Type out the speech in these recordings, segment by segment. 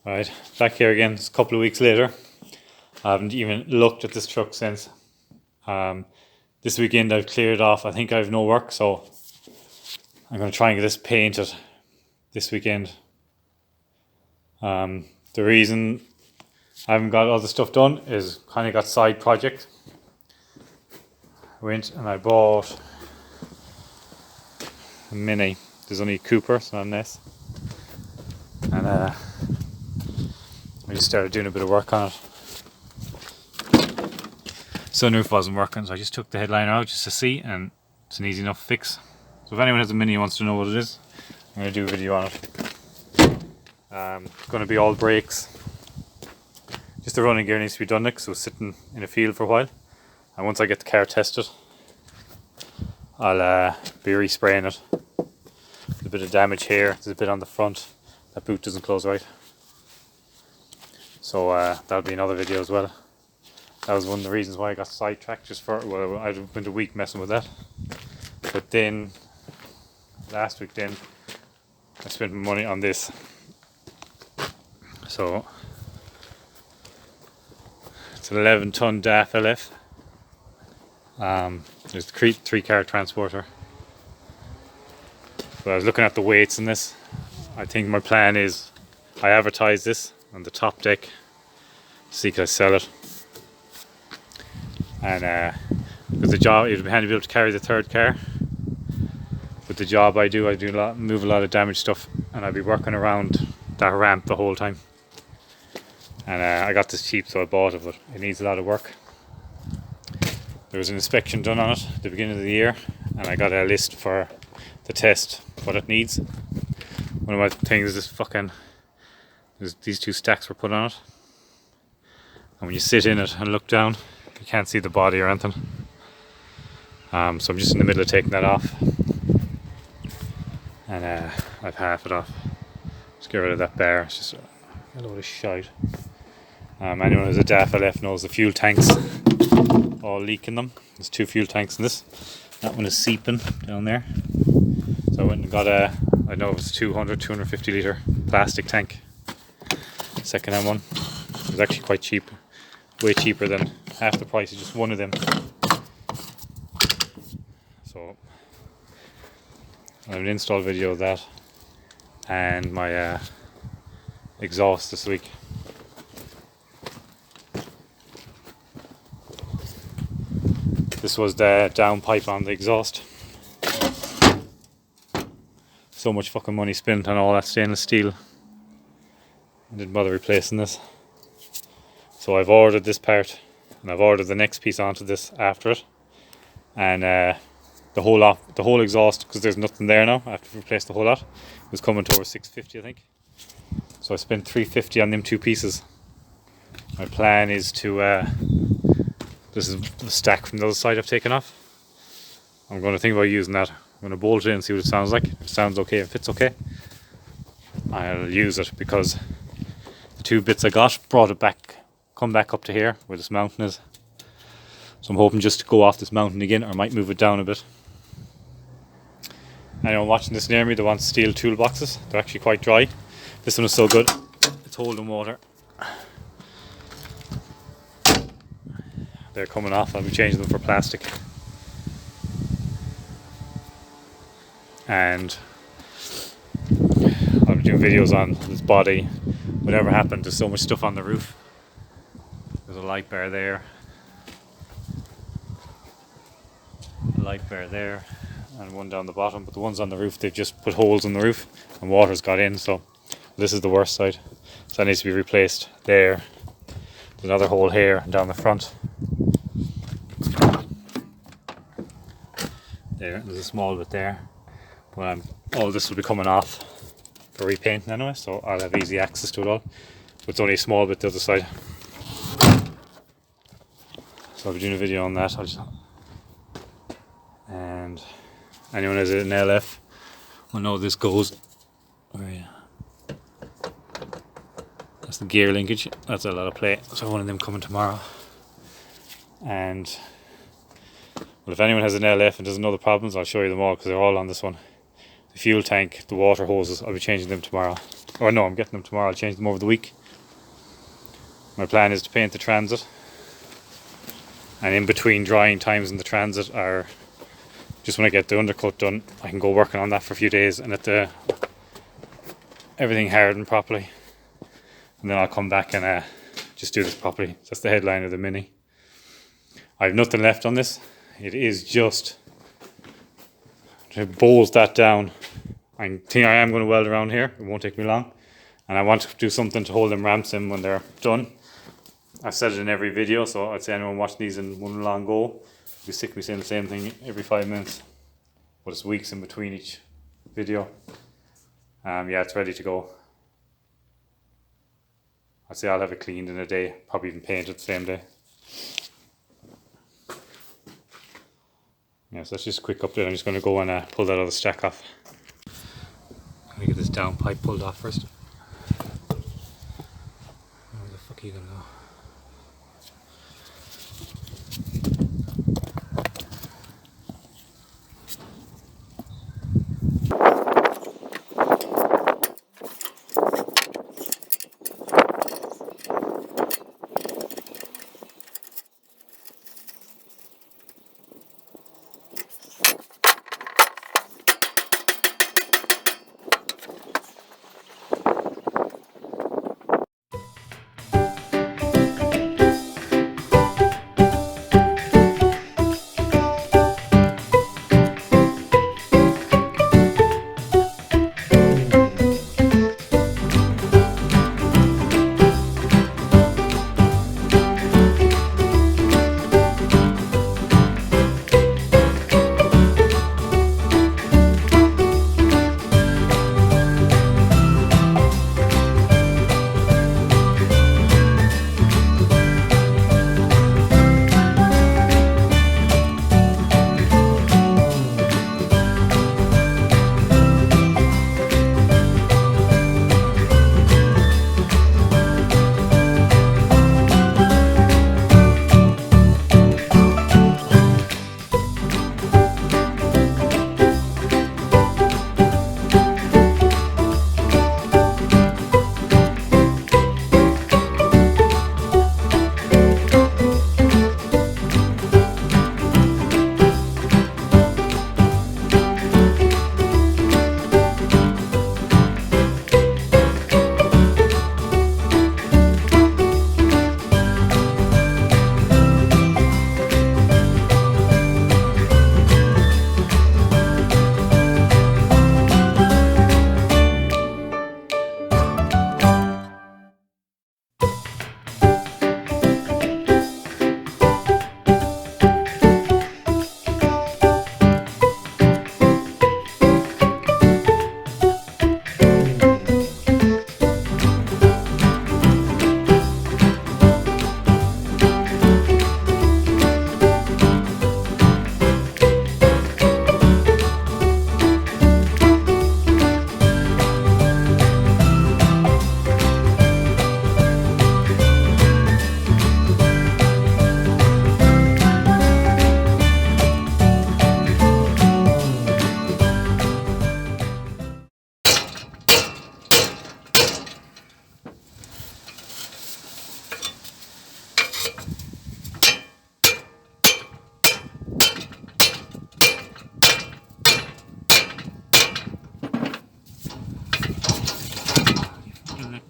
Right, back here again. It's a couple of weeks later. I haven't even looked at this truck since. This weekend I've cleared off. I think I have no work, so I'm going to try and get this painted this weekend. The reason I haven't got all the stuff done is kind of got side project. I went and I bought a Mini. There's only a Cooper, so not an S. And I just started doing a bit of work on it. Sunroof wasn't working, so I just took the headliner out just to see, and it's an easy enough fix. So if anyone has a Mini and wants to know what it is, I'm going to do a video on it. It's going to be all brakes. Just the running gear needs to be done next, so it's sitting in a field for a while. And once I get the car tested, I'll be respraying it. There's a bit of damage here, there's a bit on the front. That boot doesn't close right. So that'll be another video as well. That was one of the reasons why I got sidetracked, just for, well, I'd spent a week messing with that. But then, last week then, I spent my money on this. So, it's an 11-ton DAF LF. There's the 3-car transporter. But I was looking at the weights in this. I think my plan is, I advertise this on the top deck, see can I sell it. And because the job, it would be handy to be able to carry the third car. With the job I do move a lot of damaged stuff, and I'd be working around that ramp the whole time. And I got this cheap, so I bought it, but it needs a lot of work. There was an inspection done on it at the beginning of the year, and I got a list for the test, what it needs. One of my things is these 2 stacks were put on it. And when you sit in it and look down, you can't see the body or anything. So I'm just in the middle of taking that off. And I've half it off. Just get rid of that bar. It's just a load of shite. Anyone who's a DAF LF knows the fuel tanks all leak in them. There's 2 fuel tanks in this. That one is seeping down there. So I went and got I know it was 250 litre plastic tank. Second hand one. It was actually quite cheap. Way cheaper than half the price of just one of them. So I have an install video of that and my exhaust this week. This was the down pipe on the exhaust. So much fucking money spent on all that stainless steel. I didn't bother replacing this. So I've ordered this part, and I've ordered the next piece onto this after it. And the whole exhaust, because there's nothing there now, I have to replace the whole lot. It was coming to over 650, I think. So I spent 350 on them 2 pieces. My plan is to this is the stack from the other side I've taken off. I'm going to think about using that. I'm going to bolt it in and see what it sounds like. If it sounds okay, if it's okay, I'll use it, because the 2 bits I got brought it back, come back up to here where this mountain is. So I'm hoping just to go off this mountain again, or I might move it down a bit. Anyone watching this near me that wants steel toolboxes, they're actually quite dry. This one is so good, it's holding water. They're coming off, I'll be changing them for plastic. And I'll be doing videos on this body. Whatever happened, there's so much stuff on the roof. There's a light bar there. A light bar there. And one down the bottom. But the ones on the roof, they've just put holes in the roof and water's got in. So this is the worst side. So that needs to be replaced there. There's another hole here and down the front. There's a small bit there. But all this will be coming off for repainting anyway, so I'll have easy access to it all. But it's only a small bit the other side. So I'll be doing a video on that. And anyone who's an LF will know this goes. Oh yeah. That's the gear linkage. That's a lot of play. So one of them coming tomorrow. And well, if anyone has an LF and doesn't know the problems, I'll show you them all, because they're all on this one. The fuel tank, the water hoses, I'll be changing them tomorrow. Or no, I'm getting them tomorrow. I'll change them over the week. My plan is to paint the transit, and in between drying times in the transit, or just when I get the undercut done, I can go working on that for a few days and let everything harden properly, and then I'll come back and just do this properly. That's the headline of the Mini. I have nothing left on this. It is just to bolt that down. I think I am going to weld around here. It won't take me long, and I want to do something to hold them ramps in when they're done. I've said it in every video, so I'd say anyone watching these in one long go will be sick of me saying the same thing every 5 minutes. But it's weeks in between each video. Yeah, it's ready to go. I'd say I'll have it cleaned in a day, probably even painted the same day. Yeah, so that's just a quick update. I'm just going to go and pull that other stack off. Let me get this down pipe pulled off first. Where the fuck are you going to go?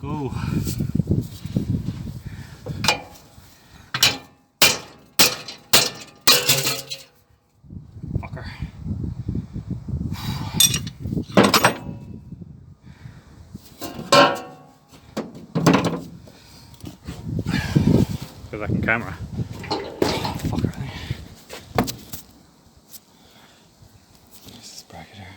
Go. Fucker. Feel like in camera. Fucker. This bracket here.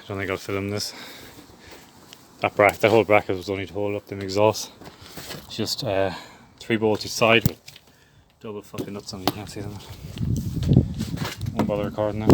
don't think I'll film this. That whole bracket was only to hold up them exhausts. It's just 3 bolts each side with double fucking nuts on them. You can't see them. Won't bother recording now.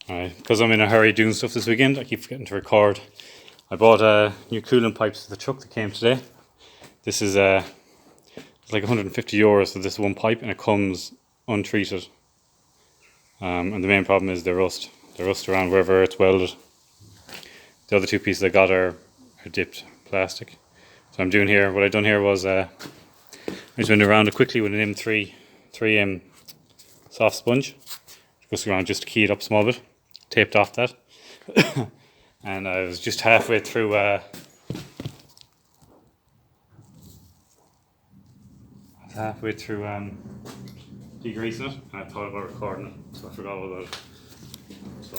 Alright, because I'm in a hurry doing stuff this weekend, I keep forgetting to record. I bought new coolant pipes for the truck that came today. This is it's like €150 for this one pipe, and it comes untreated. And the main problem is they rust. They rust around wherever it's welded. The other 2 pieces I got are dipped plastic. So I'm doing here, what I've done here was I just went around it quickly with an M3 soft sponge. Goes around just to key it up a small bit. Taped off that. And I was just halfway through degreasing it, and I thought about recording it, so I forgot all about it. So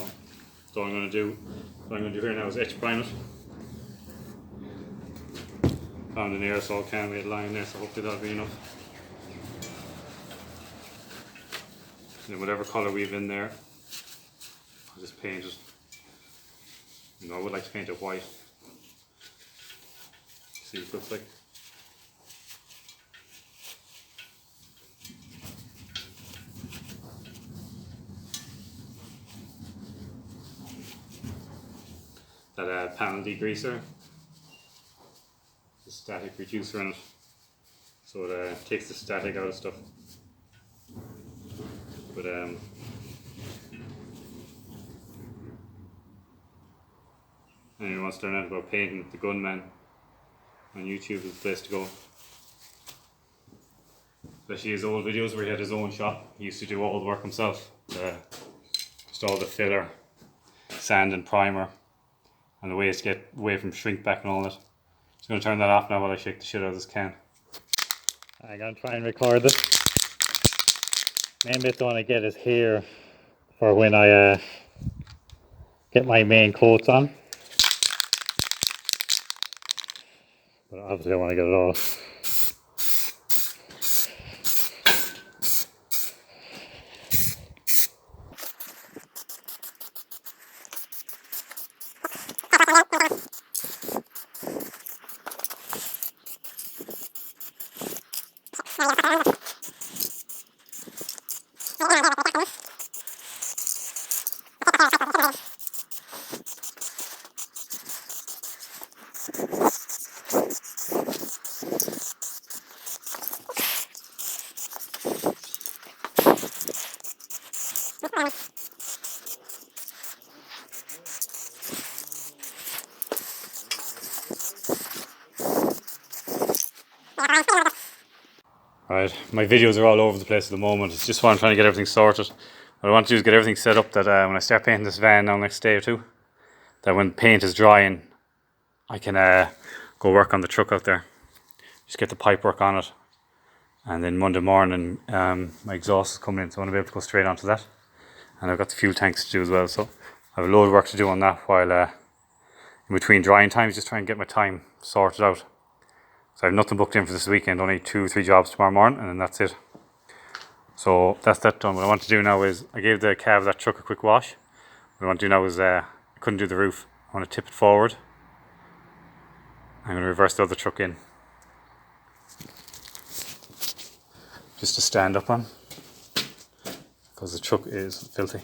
what I'm going to do here now is etch prime it. Found an aerosol can we had lying there, so hopefully that'll be enough. And then whatever colour we've in there, I'll just paint it. You know, I would like to paint it white. See what it looks like. That panel degreaser, the static reducer in it, so it takes the static out of stuff. But anyone wants to learn out about painting, The Gunman on YouTube is the place to go. Especially his old videos where he had his own shop. He used to do all the work himself. Just all the filler, sand and primer, and the ways to get away from shrink back and all that. Just going to turn that off now while I shake the shit out of this can. I'm going to try and record this. Main bit I want to get is here for when I get my main coats on. But obviously I want to get it all. Right, my videos are all over the place at the moment. It's just why I'm trying to get everything sorted. What I want to do is get everything set up that when I start painting this van now next day or two, that when paint is drying, I can go work on the truck out there. Just get the pipe work on it. And then Monday morning my exhaust is coming in, so I want to be able to go straight onto that. And I've got the fuel tanks to do as well, so I have a load of work to do on that while in between drying times, just try and get my time sorted out. So I have nothing booked in for this weekend, only 2-3 jobs tomorrow morning, and then that's it. So that's that done. What I want to do now is, I gave the cab of that truck a quick wash. What I want to do now is, I couldn't do the roof. I want to tip it forward. I'm going to reverse the other truck in. Just to stand up on, because the truck is filthy.